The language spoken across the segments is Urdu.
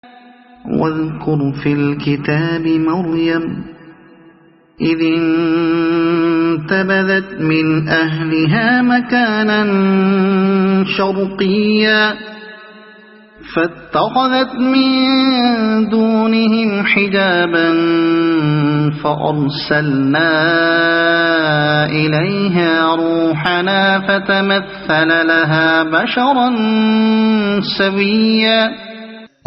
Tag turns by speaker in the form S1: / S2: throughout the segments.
S1: واذكر في الكتاب مريم إذ انتبذت من أهلها مكانا شرقيا فاتخذت من دونهم حجابا فأرسلنا إليها روحنا فتمثل لها بشرا سويا۔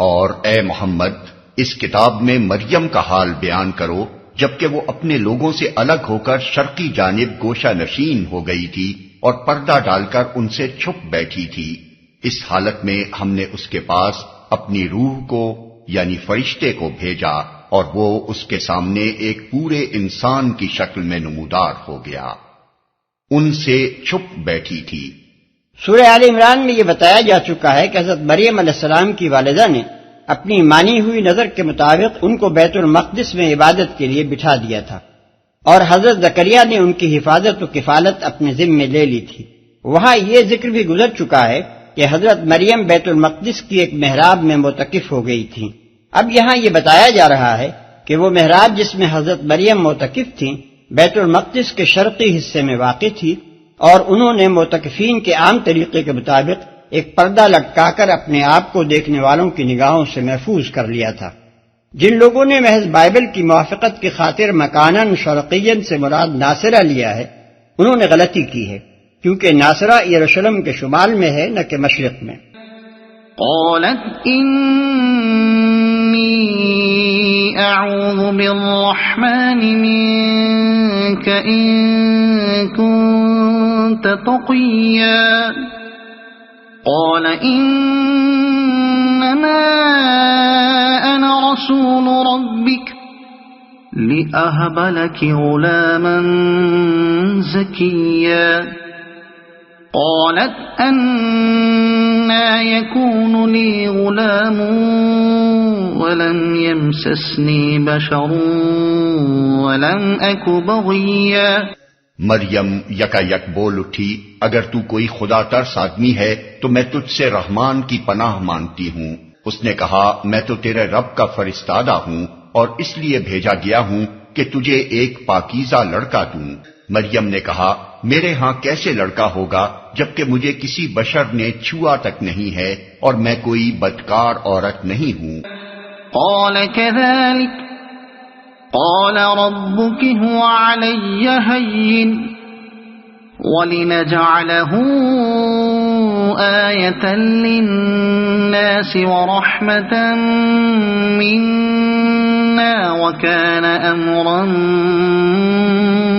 S2: اور اے محمد اس کتاب میں مریم کا حال بیان کرو جبکہ وہ اپنے لوگوں سے الگ ہو کر شرقی جانب گوشہ نشین ہو گئی تھی اور پردہ ڈال کر ان سے چھپ بیٹھی تھی۔ اس حالت میں ہم نے اس کے پاس اپنی روح کو یعنی فرشتے کو بھیجا اور وہ اس کے سامنے ایک پورے انسان کی شکل میں نمودار ہو گیا، ان سے چھپ بیٹھی تھی۔
S3: سورہ آل عمران میں یہ بتایا جا چکا ہے کہ حضرت مریم علیہ السلام کی والدہ نے اپنی مانی ہوئی نظر کے مطابق ان کو بیت المقدس میں عبادت کے لیے بٹھا دیا تھا، اور حضرت زکریا نے ان کی حفاظت و کفالت اپنے ذمے لے لی تھی۔ وہاں یہ ذکر بھی گزر چکا ہے کہ حضرت مریم بیت المقدس کی ایک محراب میں معتکف ہو گئی تھیں۔ اب یہاں یہ بتایا جا رہا ہے کہ وہ محراب جس میں حضرت مریم معتکف تھیں بیت المقدس کے شرقی حصے میں واقع تھی، اور انہوں نے معتکفین کے عام طریقے کے مطابق ایک پردہ لٹکا کر اپنے آپ کو دیکھنے والوں کی نگاہوں سے محفوظ کر لیا تھا۔ جن لوگوں نے محض بائبل کی موافقت کی خاطر مکاناً شرقیاً سے مراد ناصرہ لیا ہے انہوں نے غلطی کی ہے، کیونکہ ناصرہ یروشلم کے شمال میں ہے نہ کہ مشرق میں۔
S1: قالت انی اعوذ بالرحمن منك ان كنت تقيا قال انما انا رسول ربك لأهب لك غلاما زكيا قالت أنى يكون لي غلام ولم يمسسني بشر ولم أك بغيا۔
S2: مریم یکا یک بول اٹھی، اگر تو کوئی خدا ترس آدمی ہے تو میں تجھ سے رحمان کی پناہ مانگتی ہوں۔ اس نے کہا میں تو تیرے رب کا فرستادہ ہوں اور اس لیے بھیجا گیا ہوں کہ تجھے ایک پاکیزہ لڑکا دوں۔ مریم نے کہا میرے ہاں کیسے لڑکا ہوگا جبکہ مجھے کسی بشر نے چھوا تک نہیں ہے اور میں کوئی بدکار عورت نہیں ہوں۔
S1: قال كذلك قال ربك هو علي هين ولنجعله آية للناس ورحمة منا وكان أمرا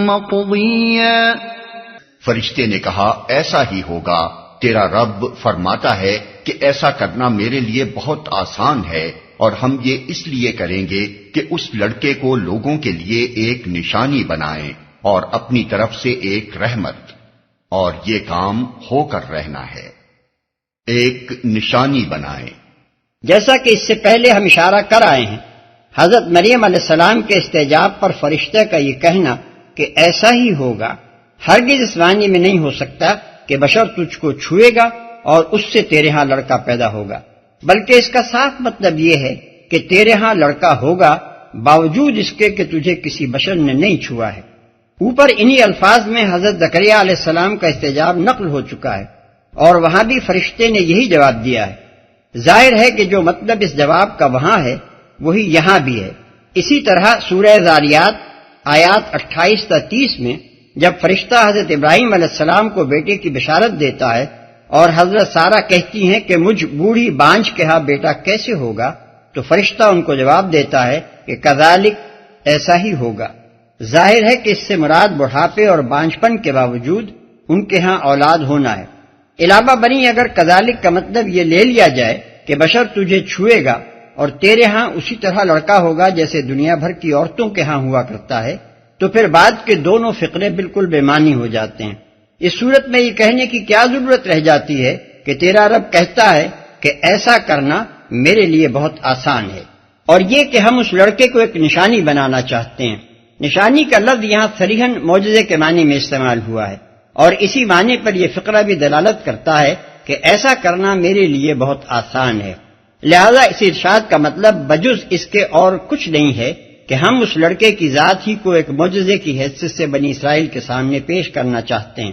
S1: مقضيا۔
S2: فرشتے نے کہا ایسا ہی ہوگا، تیرا رب فرماتا ہے کہ ایسا کرنا میرے لیے بہت آسان ہے، اور ہم یہ اس لیے کریں گے کہ اس لڑکے کو لوگوں کے لیے ایک نشانی بنائیں اور اپنی طرف سے ایک رحمت، اور یہ کام ہو کر رہنا ہے، ایک نشانی بنائیں۔
S3: جیسا کہ اس سے پہلے ہم اشارہ کر آئے ہیں، حضرت مریم علیہ السلام کے استجاب پر فرشتے کا یہ کہنا کہ ایسا ہی ہوگا ہرگز اس معنی میں نہیں ہو سکتا کہ بشر تجھ کو چھوئے گا اور اس سے تیرے ہاں لڑکا پیدا ہوگا، بلکہ اس کا صاف مطلب یہ ہے کہ تیرے ہاں لڑکا ہوگا باوجود اس کے کہ تجھے کسی بشر نے نہیں چھوا ہے۔ اوپر انہی الفاظ میں حضرت زکریا علیہ السلام کا استجاب نقل ہو چکا ہے، اور وہاں بھی فرشتے نے یہی جواب دیا ہے۔ ظاہر ہے کہ جو مطلب اس جواب کا وہاں ہے وہی یہاں بھی ہے۔ اسی طرح سورہ ذاریات آیات 28 تا 30 میں جب فرشتہ حضرت ابراہیم علیہ السلام کو بیٹے کی بشارت دیتا ہے اور حضرت سارہ کہتی ہیں کہ مجھ بوڑھی بانجھ کے ہاں بیٹا کیسے ہوگا، تو فرشتہ ان کو جواب دیتا ہے کہ کذالک ایسا ہی ہوگا۔ ظاہر ہے کہ اس سے مراد بڑھاپے اور بانجھپن کے باوجود ان کے ہاں اولاد ہونا ہے۔ علاوہ بنی اگر کذالک کا مطلب یہ لے لیا جائے کہ بشر تجھے چھوئے گا اور تیرے ہاں اسی طرح لڑکا ہوگا جیسے دنیا بھر کی عورتوں کے ہاں ہوا کرتا ہے، تو پھر بعد کے دونوں فقرے بالکل بے معنی ہو جاتے ہیں۔ اس صورت میں یہ کہنے کی کیا ضرورت رہ جاتی ہے کہ تیرا رب کہتا ہے کہ ایسا کرنا میرے لیے بہت آسان ہے، اور یہ کہ ہم اس لڑکے کو ایک نشانی بنانا چاہتے ہیں۔ نشانی کا لفظ یہاں صریحاً معجزے کے معنی میں استعمال ہوا ہے، اور اسی معنی پر یہ فقرہ بھی دلالت کرتا ہے کہ ایسا کرنا میرے لیے بہت آسان ہے۔ لہذا اس ارشاد کا مطلب بجز اس کے اور کچھ نہیں ہے کہ ہم اس لڑکے کی ذات ہی کو ایک معجزے کی حیثیت سے بنی اسرائیل کے سامنے پیش کرنا چاہتے ہیں۔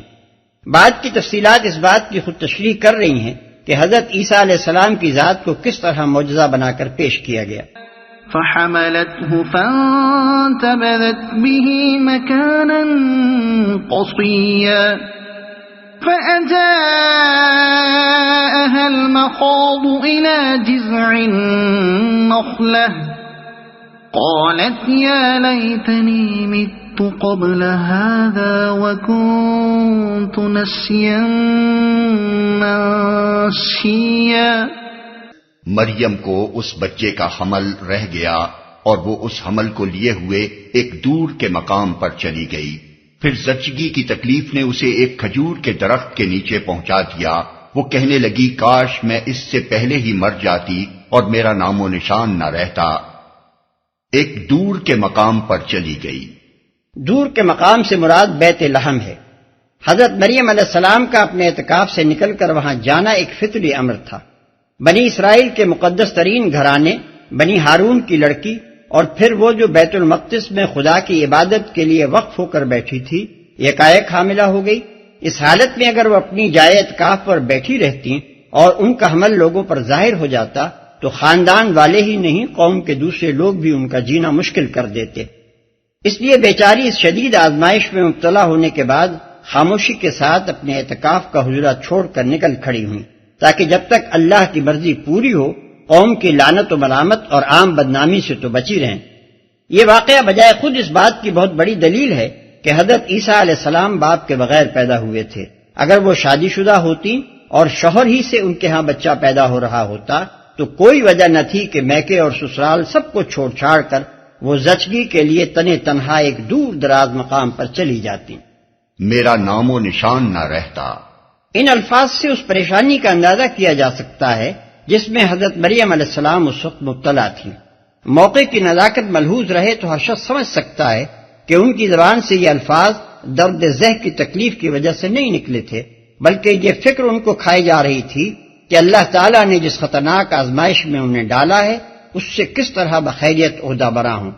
S3: بعد کی تفصیلات اس بات کی خود تشریح کر رہی ہیں کہ حضرت عیسیٰ علیہ السلام کی ذات کو کس طرح معجزہ بنا کر پیش کیا گیا۔
S1: فحملته فانتبذت به مكانا قصيا فأجاءها المخاض إلى جذع النخلة قالت يا ليتني مت قبل هذا وكنت نسيا منسيا۔
S2: مریم کو اس بچے کا حمل رہ گیا اور وہ اس حمل کو لیے ہوئے ایک دور کے مقام پر چلی گئی۔ پھر زچگی کی تکلیف نے اسے ایک کھجور کے درخت کے نیچے پہنچا دیا۔ وہ کہنے لگی کاش میں اس سے پہلے ہی مر جاتی اور میرا نام و نشان نہ رہتا۔ ایک دور کے مقام پر چلی گئی۔
S3: دور کے مقام سے مراد بیت لحم ہے۔ حضرت مریم علیہ السلام کا اپنے اعتکاف سے نکل کر وہاں جانا ایک فطری امر تھا۔ بنی اسرائیل کے مقدس ترین گھرانے بنی ہارون کی لڑکی اور پھر وہ جو بیت المقدس میں خدا کی عبادت کے لیے وقف ہو کر بیٹھی تھی یکایک حاملہ ہو گئی۔ اس حالت میں اگر وہ اپنی جائے اعتکاف پر بیٹھی رہتی اور ان کا حمل لوگوں پر ظاہر ہو جاتا تو خاندان والے ہی نہیں قوم کے دوسرے لوگ بھی ان کا جینا مشکل کر دیتے۔ اس لیے بیچاری اس شدید آزمائش میں مبتلا ہونے کے بعد خاموشی کے ساتھ اپنے اعتکاف کا حجرہ چھوڑ کر نکل کھڑی ہوئی تاکہ جب تک اللہ کی مرضی پوری ہو قوم کی لعنت و ملامت اور عام بدنامی سے تو بچی رہیں۔ یہ واقعہ بجائے خود اس بات کی بہت بڑی دلیل ہے کہ حضرت عیسیٰ علیہ السلام باپ کے بغیر پیدا ہوئے تھے۔ اگر وہ شادی شدہ ہوتی اور شوہر ہی سے ان کے ہاں بچہ پیدا ہو رہا ہوتا تو کوئی وجہ نہ تھی کہ میکے اور سسرال سب کو چھوڑ چھاڑ کر وہ زچگی کے لیے تنے تنہا ایک دور دراز مقام پر چلی جاتی۔
S2: میرا نام و نشان نہ رہتا۔
S3: ان الفاظ سے اس پریشانی کا اندازہ کیا جا سکتا ہے جس میں حضرت مریم علیہ السلام اس وقت مبتلا تھی۔ موقع کی نزاکت ملحوظ رہے تو ہر شخص سمجھ سکتا ہے کہ ان کی زبان سے یہ الفاظ درد ذہ کی تکلیف کی وجہ سے نہیں نکلے تھے، بلکہ یہ فکر ان کو کھائی جا رہی تھی کہ اللہ تعالیٰ نے جس خطرناک آزمائش میں انہیں ڈالا ہے اس سے کس طرح بخیریت عہدہ برا ہوں۔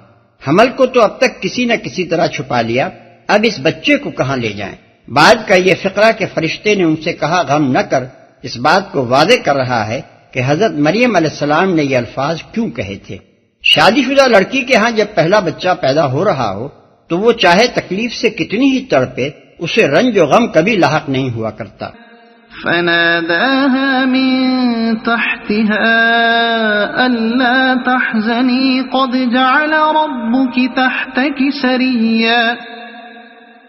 S3: حمل کو تو اب تک کسی نہ کسی طرح چھپا لیا، اب اس بچے کو کہاں لے جائیں؟ بعد کا یہ فقرہ کہ فرشتے نے ان سے کہا غم نہ کر اس بات کو واضح کر رہا ہے کہ حضرت مریم علیہ السلام نے یہ الفاظ کیوں کہے تھے۔ شادی شدہ لڑکی کے ہاں جب پہلا بچہ پیدا ہو رہا ہو تو وہ چاہے تکلیف سے کتنی ہی تڑپے اسے رنج و غم کبھی لاحق نہیں ہوا کرتا۔
S1: فناداها من تحتها ألا تحزني قد جعل ربك تحتك سريا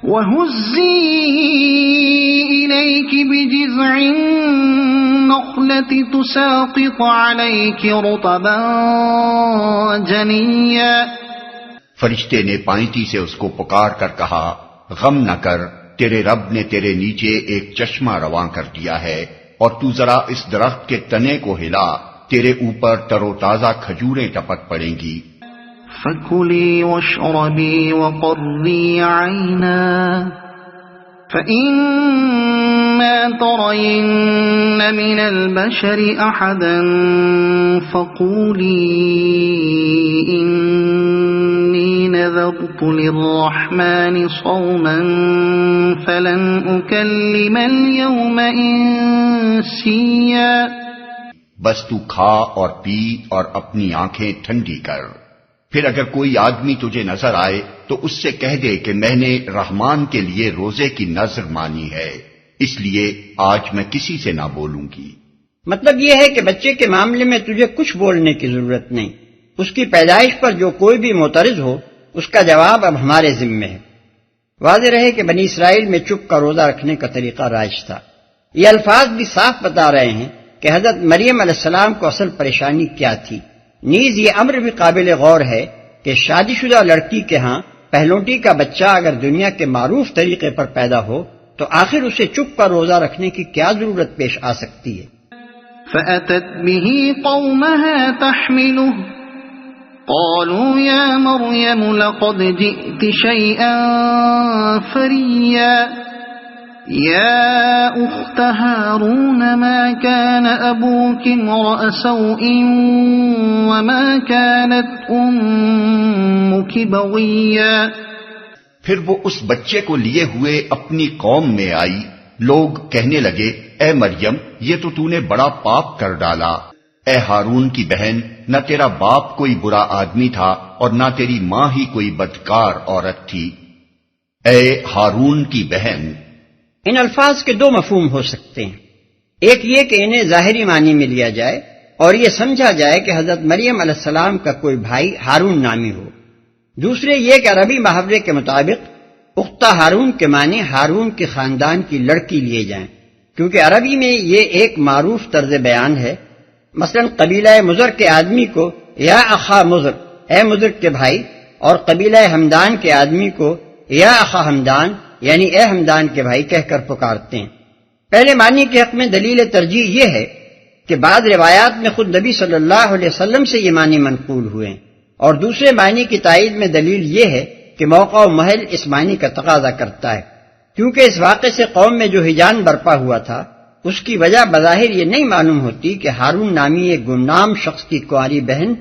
S1: وهزي إليك بجذع النخلة تساقط عليك رطبا جنيا۔
S2: فرشتے نے پائنتی سے اس کو پکار کر کہا غم نہ کر، تیرے رب نے تیرے نیچے ایک چشمہ رواں کر دیا ہے اور تو ذرا اس درخت کے تنے کو ہلا، تیرے اوپر تر و تازہ کھجوریں ٹپک پڑیں گی۔
S1: فَكُلِي وَاشْرَبِي وَقَرِّي عَيْنًا فَإِمَّا تَرَيِنَّ مِنَ الْبَشَرِ أَحَدًا فَقُولِي إِنِّي نَذَرْتُ لِلرَّحْمَنِ صَوْمًا فَلَنْ أُكَلِّمَ الْيَوْمَ إِنسِيًّا۔
S2: بس تو کھا اور پی اور اپنی آنکھیں ٹھنڈی کر، پھر اگر کوئی آدمی تجھے نظر آئے تو اس سے کہہ دے کہ میں نے رحمان کے لیے روزے کی نذر مانی ہے، اس لیے آج میں کسی سے نہ بولوں گی۔
S3: مطلب یہ ہے کہ بچے کے معاملے میں تجھے کچھ بولنے کی ضرورت نہیں، اس کی پیدائش پر جو کوئی بھی معترض ہو اس کا جواب اب ہمارے ذمے ہے۔ واضح رہے کہ بنی اسرائیل میں چپ کا روزہ رکھنے کا طریقہ رائج تھا۔ یہ الفاظ بھی صاف بتا رہے ہیں کہ حضرت مریم علیہ السلام کو اصل پریشانی کیا تھی۔ نیز یہ امر بھی قابل غور ہے کہ شادی شدہ لڑکی کے ہاں پہلوٹی کا بچہ اگر دنیا کے معروف طریقے پر پیدا ہو تو آخر اسے چپ کا روزہ رکھنے کی کیا ضرورت پیش آ سکتی ہے؟
S1: فَأَتَتْ بِهِ قَوْمَهَا تَحْمِلُهُ قَالُوا يَا مَرْيَمُ لَقَدْ جِئْتِ شَيْئًا فَرِيًّا۔ يا أخت هارون ما كان أبوك امرأ سوء وما كانت أمك بغيا.
S2: پھر وہ اس بچے کو لیے ہوئے اپنی قوم میں آئی. لوگ کہنے لگے اے مریم یہ تو نے بڑا پاپ کر ڈالا. اے ہارون کی بہن نہ تیرا باپ کوئی برا آدمی تھا اور نہ تیری ماں ہی کوئی بدکار عورت تھی. اے ہارون کی بہن.
S3: ان الفاظ کے دو مفہوم ہو سکتے ہیں. ایک یہ کہ انہیں ظاہری معنی میں لیا جائے اور یہ سمجھا جائے کہ حضرت مریم علیہ السلام کا کوئی بھائی ہارون نامی ہو. دوسرے یہ کہ عربی محاورے کے مطابق اختہ ہارون کے معنی ہارون کے خاندان کی لڑکی لیے جائیں، کیونکہ عربی میں یہ ایک معروف طرز بیان ہے. مثلا قبیلہ مضر کے آدمی کو یا اخا مضر، اے مضر کے بھائی، اور قبیلہ ہمدان کے آدمی کو یا اخا ہمدان، یعنی اے ہمدان کے بھائی کہہ کر پکارتے ہیں. پہلے معنی کے حق میں دلیل ترجیح یہ ہے کہ بعض روایات میں خود نبی صلی اللہ علیہ وسلم سے یہ معنی منقول ہوئے ہیں، اور دوسرے معنی کی تائید میں دلیل یہ ہے کہ موقع و محل اس معنی کا تقاضا کرتا ہے، کیونکہ اس واقعے سے قوم میں جو ہیجان برپا ہوا تھا اس کی وجہ بظاہر یہ نہیں معلوم ہوتی کہ ہارون نامی ایک گمنام شخص کی کنواری بہن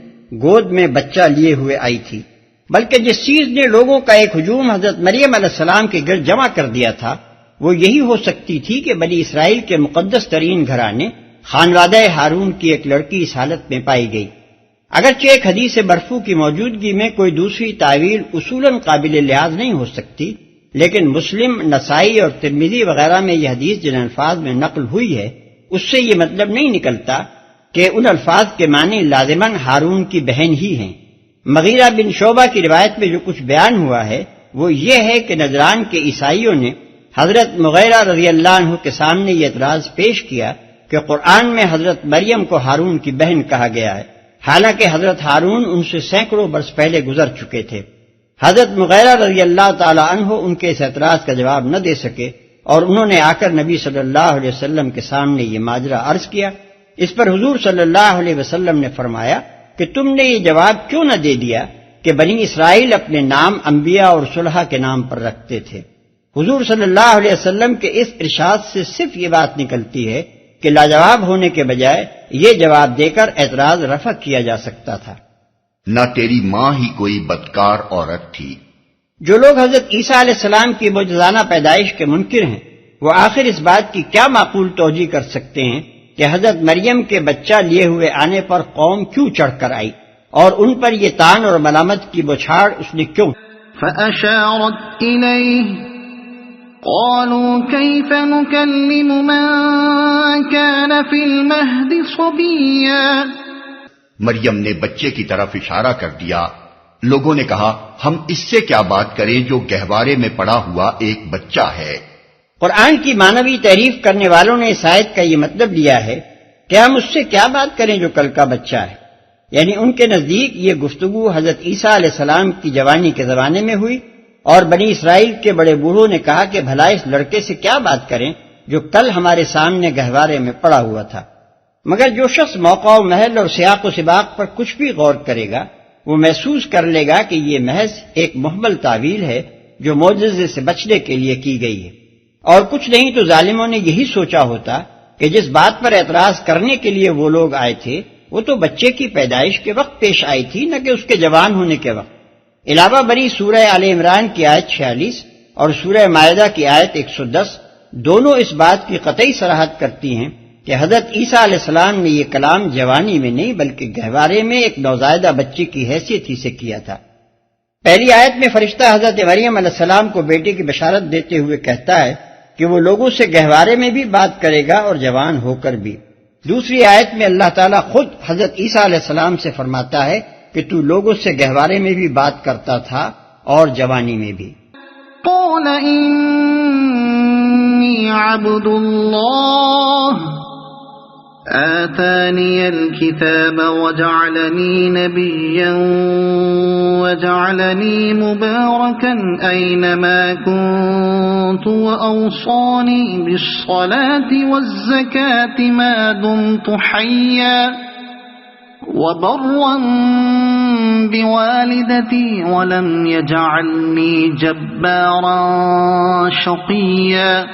S3: گود میں بچہ لیے ہوئے آئی تھی، بلکہ جس چیز نے لوگوں کا ایک ہجوم حضرت مریم علیہ السلام کے گرد جمع کر دیا تھا وہ یہی ہو سکتی تھی کہ بنی اسرائیل کے مقدس ترین گھرانے خانوادہ ہارون کی ایک لڑکی اس حالت میں پائی گئی. اگرچہ ایک حدیث مرفوع کی موجودگی میں کوئی دوسری تعویل اصولاً قابل لحاظ نہیں ہو سکتی، لیکن مسلم، نسائی اور ترمذی وغیرہ میں یہ حدیث جن الفاظ میں نقل ہوئی ہے اس سے یہ مطلب نہیں نکلتا کہ ان الفاظ کے معنی لازماً ہارون کی بہن ہی ہیں. مغیرہ بن شعبہ کی روایت میں جو کچھ بیان ہوا ہے وہ یہ ہے کہ نجران کے عیسائیوں نے حضرت مغیرہ رضی اللہ عنہ کے سامنے یہ اعتراض پیش کیا کہ قرآن میں حضرت مریم کو ہارون کی بہن کہا گیا ہے، حالانکہ حضرت ہارون ان سے سینکڑوں برس پہلے گزر چکے تھے. حضرت مغیرہ رضی اللہ تعالی عنہ ان کے اس اعتراض کا جواب نہ دے سکے اور انہوں نے آ کر نبی صلی اللہ علیہ وسلم کے سامنے یہ ماجرا عرض کیا. اس پر حضور صلی اللہ علیہ وسلم نے فرمایا کہ تم نے یہ جواب کیوں نہ دے دیا کہ بنی اسرائیل اپنے نام انبیاء اور صلحاء کے نام پر رکھتے تھے. حضور صلی اللہ علیہ وسلم کے اس ارشاد سے صرف یہ بات نکلتی ہے کہ لاجواب ہونے کے بجائے یہ جواب دے کر اعتراض رفع کیا جا سکتا تھا.
S2: نہ تیری ماں ہی کوئی بدکار عورت تھی.
S3: جو لوگ حضرت عیسیٰ علیہ السلام کی معجزانہ پیدائش کے منکر ہیں وہ آخر اس بات کی کیا معقول توجیہ کر سکتے ہیں کہ حضرت مریم کے بچہ لیے ہوئے آنے پر قوم کیوں چڑھ کر آئی اور ان پر یہ تان اور ملامت کی بوچھاڑ اس نے کیوں؟
S1: فأشارت إليه قالوا كيف نكلم من كان في المهد صبيا.
S2: مریم نے بچے کی طرف اشارہ کر دیا. لوگوں نے کہا ہم اس سے کیا بات کریں جو گہوارے میں پڑا ہوا ایک بچہ ہے.
S3: قرآن کی معنوی تعریف کرنے والوں نے اس آیت کا یہ مطلب لیا ہے کہ ہم اس سے کیا بات کریں جو کل کا بچہ ہے، یعنی ان کے نزدیک یہ گفتگو حضرت عیسیٰ علیہ السلام کی جوانی کے زمانے میں ہوئی اور بنی اسرائیل کے بڑے بوڑھوں نے کہا کہ بھلا اس لڑکے سے کیا بات کریں جو کل ہمارے سامنے گہوارے میں پڑا ہوا تھا. مگر جو شخص موقع و محل اور سیاق و سباق پر کچھ بھی غور کرے گا وہ محسوس کر لے گا کہ یہ محض ایک محمل تعویل ہے جو معجزے سے بچنے کے لیے کی گئی ہے، اور کچھ نہیں تو ظالموں نے یہی سوچا ہوتا کہ جس بات پر اعتراض کرنے کے لیے وہ لوگ آئے تھے وہ تو بچے کی پیدائش کے وقت پیش آئی تھی، نہ کہ اس کے جوان ہونے کے وقت. علاوہ بری سورہ آل عمران کی آیت 46 اور سورہ مائدہ کی آیت 110 دونوں اس بات کی قطعی صراحت کرتی ہیں کہ حضرت عیسیٰ علیہ السلام نے یہ کلام جوانی میں نہیں بلکہ گہوارے میں ایک نوزائیدہ بچے کی حیثیت ہی سے کیا تھا. پہلی آیت میں فرشتہ حضرت مریم علیہ السلام کو بیٹے کی بشارت دیتے ہوئے کہتا ہے کہ وہ لوگوں سے گہوارے میں بھی بات کرے گا اور جوان ہو کر بھی. دوسری آیت میں اللہ تعالیٰ خود حضرت عیسیٰ علیہ السلام سے فرماتا ہے کہ تو لوگوں سے گہوارے میں بھی بات کرتا تھا اور جوانی میں بھی.
S1: قال إني عبد الله آتاني الكتاب وجعلني نبيا وجعلني مباركا أينما كنت وأوصاني بالصلاة والزكاة ما دمت حيا وبرا بوالدتي ولم يجعلني جبارا شقيا.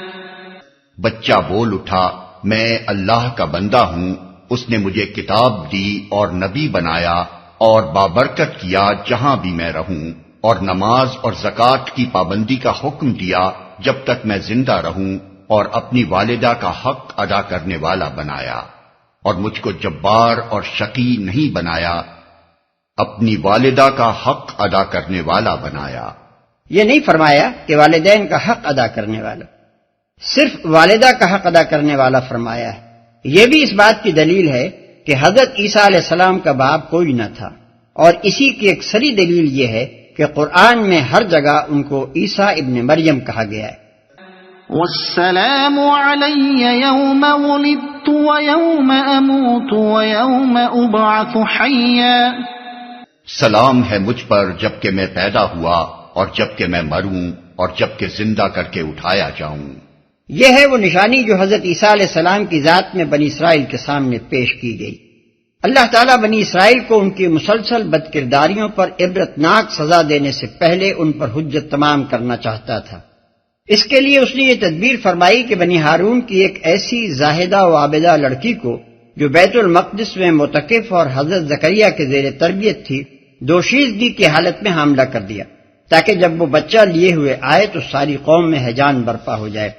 S2: بچہ بول اٹھا، میں اللہ کا بندہ ہوں، اس نے مجھے کتاب دی اور نبی بنایا اور بابرکت کیا جہاں بھی میں رہوں، اور نماز اور زکوٰۃ کی پابندی کا حکم دیا جب تک میں زندہ رہوں، اور اپنی والدہ کا حق ادا کرنے والا بنایا، اور مجھ کو جبار اور شقی نہیں بنایا، اپنی والدہ کا حق ادا کرنے والا بنایا۔
S3: یہ نہیں فرمایا کہ والدین کا حق ادا کرنے والا، صرف والدہ کا حق ادا کرنے والا فرمایا ہے۔ یہ بھی اس بات کی دلیل ہے کہ حضرت عیسیٰ علیہ السلام کا باپ کوئی نہ تھا، اور اسی کی ایک سری دلیل یہ ہے کہ قرآن میں ہر جگہ ان کو عیسیٰ ابن مریم کہا گیا ہے۔
S1: والسلام علی یوم ولدت ویوم اموت ویوم ابعث حیا،
S2: سلام ہے مجھ پر جب کہ میں پیدا ہوا اور جب کہ میں مروں اور جب کہ زندہ کر کے اٹھایا جاؤں۔
S3: یہ ہے وہ نشانی جو حضرت عیسیٰ علیہ السلام کی ذات میں بنی اسرائیل کے سامنے پیش کی گئی۔ اللہ تعالیٰ بنی اسرائیل کو ان کی مسلسل بدکرداریوں پر عبرتناک سزا دینے سے پہلے ان پر حجت تمام کرنا چاہتا تھا۔ اس کے لیے اس نے یہ تدبیر فرمائی کہ بنی ہارون کی ایک ایسی زاہدہ و عابدہ لڑکی کو جو بیت المقدس میں معتکف اور حضرت زکریا کے زیر تربیت تھی، دوشیزگی کی حالت میں حاملہ کر دیا، تاکہ جب وہ بچہ لیے ہوئے آئے تو ساری قوم میں ہیجان برپا ہو جائے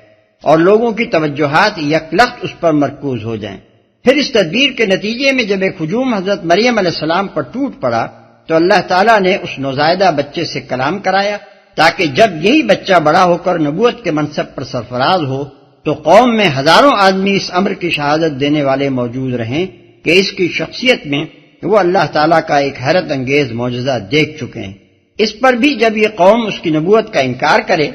S3: اور لوگوں کی توجہات یکلخت اس پر مرکوز ہو جائیں۔ پھر اس تدبیر کے نتیجے میں جب ایک ہجوم حضرت مریم علیہ السلام پر ٹوٹ پڑا تو اللہ تعالیٰ نے اس نوزائیدہ بچے سے کلام کرایا، تاکہ جب یہی بچہ بڑا ہو کر نبوت کے منصب پر سرفراز ہو تو قوم میں ہزاروں آدمی اس امر کی شہادت دینے والے موجود رہیں کہ اس کی شخصیت میں وہ اللہ تعالیٰ کا ایک حیرت انگیز معجزہ دیکھ چکے ہیں۔ اس پر بھی جب یہ قوم اس کی نبوت کا انکار کرے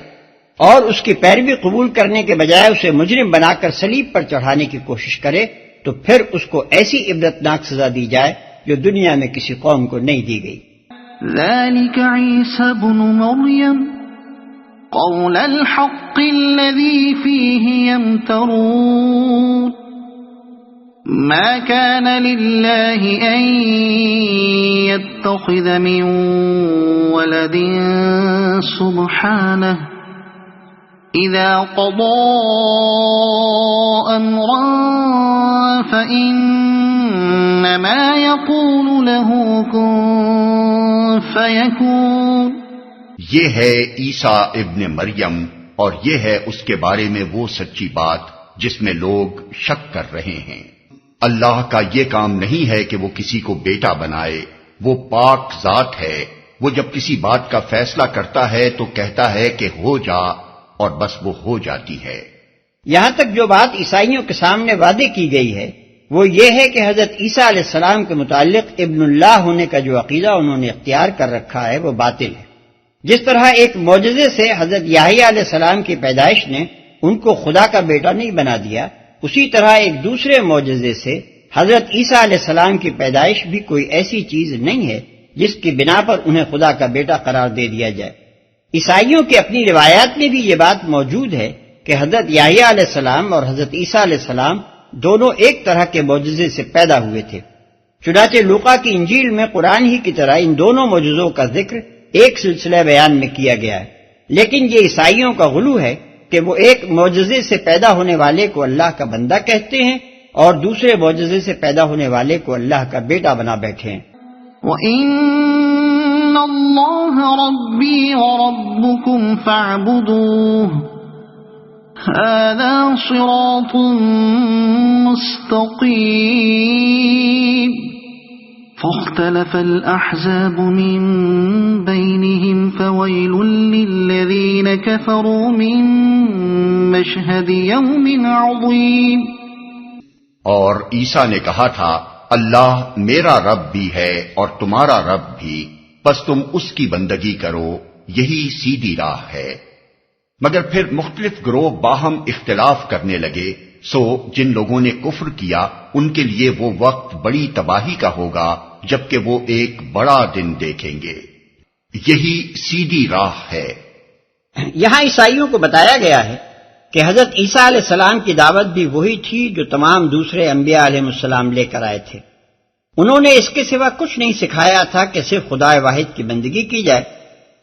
S3: اور اس کی پیروی قبول کرنے کے بجائے اسے مجرم بنا کر صلیب پر چڑھانے کی کوشش کرے تو پھر اس کو ایسی عبرتناک سزا دی جائے جو دنیا میں کسی قوم کو نہیں دی گئی۔
S1: ذلك عيسى ابن مريم قول الحق الذي فيه يمترون ما كان لله أن يتخذ من ولد سبحانه إذا قضى أمرا فإنما يقول له كن فيكون۔
S2: یہ ہے عیسیٰ ابن مریم اور یہ ہے اس کے بارے میں وہ سچی بات جس میں لوگ شک کر رہے ہیں۔ اللہ کا یہ کام نہیں ہے کہ وہ کسی کو بیٹا بنائے، وہ پاک ذات ہے، وہ جب کسی بات کا فیصلہ کرتا ہے تو کہتا ہے کہ ہو جا اور بس وہ ہو جاتی ہے۔
S3: یہاں تک جو بات عیسائیوں کے سامنے وعدے کی گئی ہے وہ یہ ہے کہ حضرت عیسیٰ علیہ السلام کے متعلق ابن اللہ ہونے کا جو عقیدہ انہوں نے اختیار کر رکھا ہے وہ باطل ہے۔ جس طرح ایک معجزے سے حضرت یحییٰ علیہ السلام کی پیدائش نے ان کو خدا کا بیٹا نہیں بنا دیا، اسی طرح ایک دوسرے معجزے سے حضرت عیسیٰ علیہ السلام کی پیدائش بھی کوئی ایسی چیز نہیں ہے جس کی بنا پر انہیں خدا کا بیٹا قرار دے دیا جائے۔ عیسائیوں کی اپنی روایات میں بھی یہ بات موجود ہے کہ حضرت یحییٰ علیہ السلام اور حضرت عیسیٰ علیہ السلام دونوں ایک طرح کے معجزے سے پیدا ہوئے تھے۔ چنانچہ لوقا کی انجیل میں قرآن ہی کی طرح ان دونوں معجزوں کا ذکر ایک سلسلہ بیان میں کیا گیا ہے، لیکن یہ عیسائیوں کا غلو ہے کہ وہ ایک معجزے سے پیدا ہونے والے کو اللہ کا بندہ کہتے ہیں اور دوسرے معجزے سے پیدا ہونے والے کو اللہ کا بیٹا بنا بیٹھے ہیں۔
S1: وَإِنَّ اللَّهَ رَبِّي وَرَبُّكُمْ فَاعْبُدُوهُ هَذَا صِرَاطٌ مُسْتَقِيمٌ فاختلف الأحزاب من بينهم فويل للذين كفروا من مشهد يوم عظيم۔
S2: اور عیسیٰ نے کہا تھا اللہ میرا رب بھی ہے اور تمہارا رب بھی، بس تم اس کی بندگی کرو، یہی سیدھی راہ ہے۔ مگر پھر مختلف گروہ باہم اختلاف کرنے لگے، سو جن لوگوں نے کفر کیا ان کے لیے وہ وقت بڑی تباہی کا ہوگا جبکہ وہ ایک بڑا دن دیکھیں گے، یہی سیدھی راہ ہے۔
S3: یہاں عیسائیوں کو بتایا گیا ہے کہ حضرت عیسیٰ علیہ السلام کی دعوت بھی وہی تھی جو تمام دوسرے انبیاء علیہ السلام لے کر آئے تھے۔ انہوں نے اس کے سوا کچھ نہیں سکھایا تھا کہ صرف خدا واحد کی بندگی کی جائے۔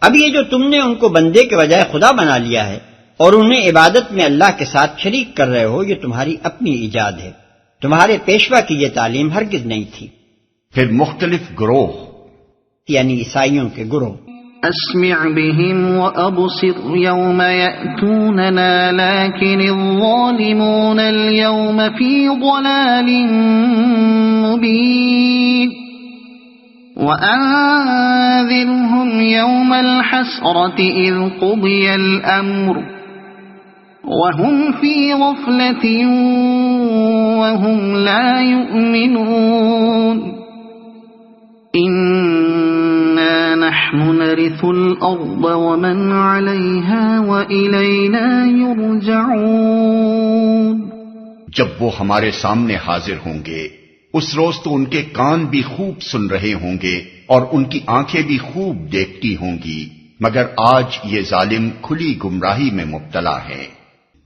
S3: اب یہ جو تم نے ان کو بندے کے بجائے خدا بنا لیا ہے، اور انہیں عبادت میں اللہ کے ساتھ شریک کر رہے ہو، یہ تمہاری اپنی ایجاد ہے، تمہارے پیشوا کی یہ تعلیم ہرگز نہیں تھی۔
S2: پھر مختلف گروہ
S3: یعنی عیسائیوں کے گروہ،
S1: اسمع بهم وابصر يوم يأتوننا لكن الظالمون اليوم في ضلال مبين وأنذرهم يوم الحسرة إذ قضي الأمر وهم في غفلة وهم لا يؤمنون إنا نحن نرث الأرض ومن عليها وإلينا يرجعون۔
S2: جب وہ ہمارے سامنے حاضر ہوں گے اس روز تو ان کے کان بھی خوب سن رہے ہوں گے اور ان کی آنکھیں بھی خوب دیکھتی ہوں گی، مگر آج یہ ظالم کھلی گمراہی میں مبتلا ہیں۔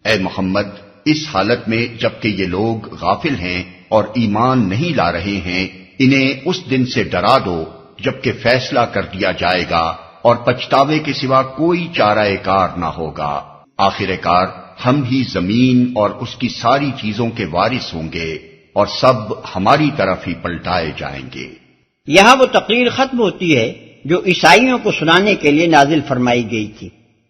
S2: اے محمد، اس حالت میں جبکہ یہ لوگ غافل ہیں اور ایمان نہیں لا رہے ہیں، انہیں اس دن سے ڈرا دو جبکہ فیصلہ کر دیا جائے گا اور پچھتاوے کے سوا کوئی چارہ کار نہ ہوگا۔ آخر کار ہم ہی زمین اور اس کی ساری چیزوں کے وارث ہوں گے اور سب ہماری طرف ہی پلٹائے جائیں گے۔
S3: یہاں وہ تقریر ختم ہوتی ہے جو عیسائیوں کو سنانے کے لیے نازل فرمائی گئی تھی۔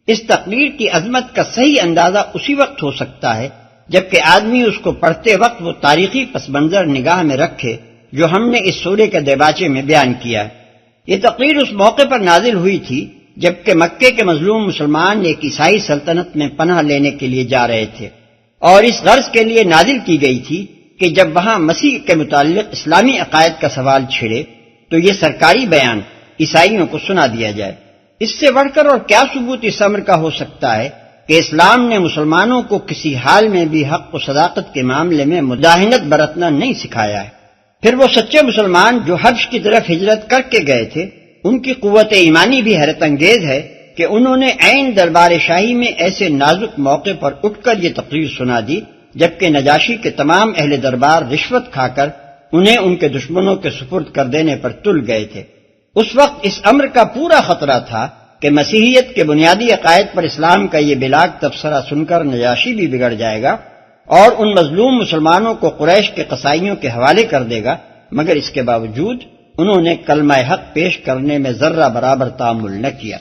S3: اس تقریر کی عظمت کا صحیح اندازہ اسی وقت ہو سکتا ہے جبکہ آدمی اس کو پڑھتے وقت وہ تاریخی پس منظر نگاہ میں رکھے جو ہم نے اس سورے کے دیباچے میں بیان کیا ہے۔ یہ تقریر اس موقع پر نازل ہوئی تھی جبکہ مکے کے مظلوم مسلمان ایک عیسائی سلطنت میں پناہ لینے کے لیے جا رہے تھے، اور اس غرض کے لیے نازل کی گئی تھی کہ جب وہاں مسیح کے متعلق اسلامی عقائد کا سوال چھڑے تو یہ سرکاری بیان عیسائیوں کو سنا دیا جائے۔ اس سے بڑھ کر اور کیا ثبوت اس امر کا ہو سکتا ہے کہ اسلام نے مسلمانوں کو کسی حال میں بھی حق و صداقت کے معاملے میں مداہنت برتنا نہیں سکھایا ہے۔ پھر وہ سچے مسلمان جو حبش کی طرف ہجرت کر کے گئے تھے، ان کی قوت ایمانی بھی حیرت انگیز ہے کہ انہوں نے عین دربار شاہی میں ایسے نازک موقع پر اٹھ کر یہ تقریر سنا دی جبکہ نجاشی کے تمام اہل دربار رشوت کھا کر انہیں ان کے دشمنوں کے سپرد کر دینے پر تل گئے تھے۔ اس وقت اس امر کا پورا خطرہ تھا کہ مسیحیت کے بنیادی عقائد پر اسلام کا یہ بلاگ تبصرہ سن کر نجاشی بھی بگڑ جائے گا اور ان مظلوم مسلمانوں کو قریش کے قصائیوں کے حوالے کر دے گا، مگر اس کے باوجود انہوں نے کلمہ حق پیش کرنے میں ذرہ برابر تامل نہ کیا۔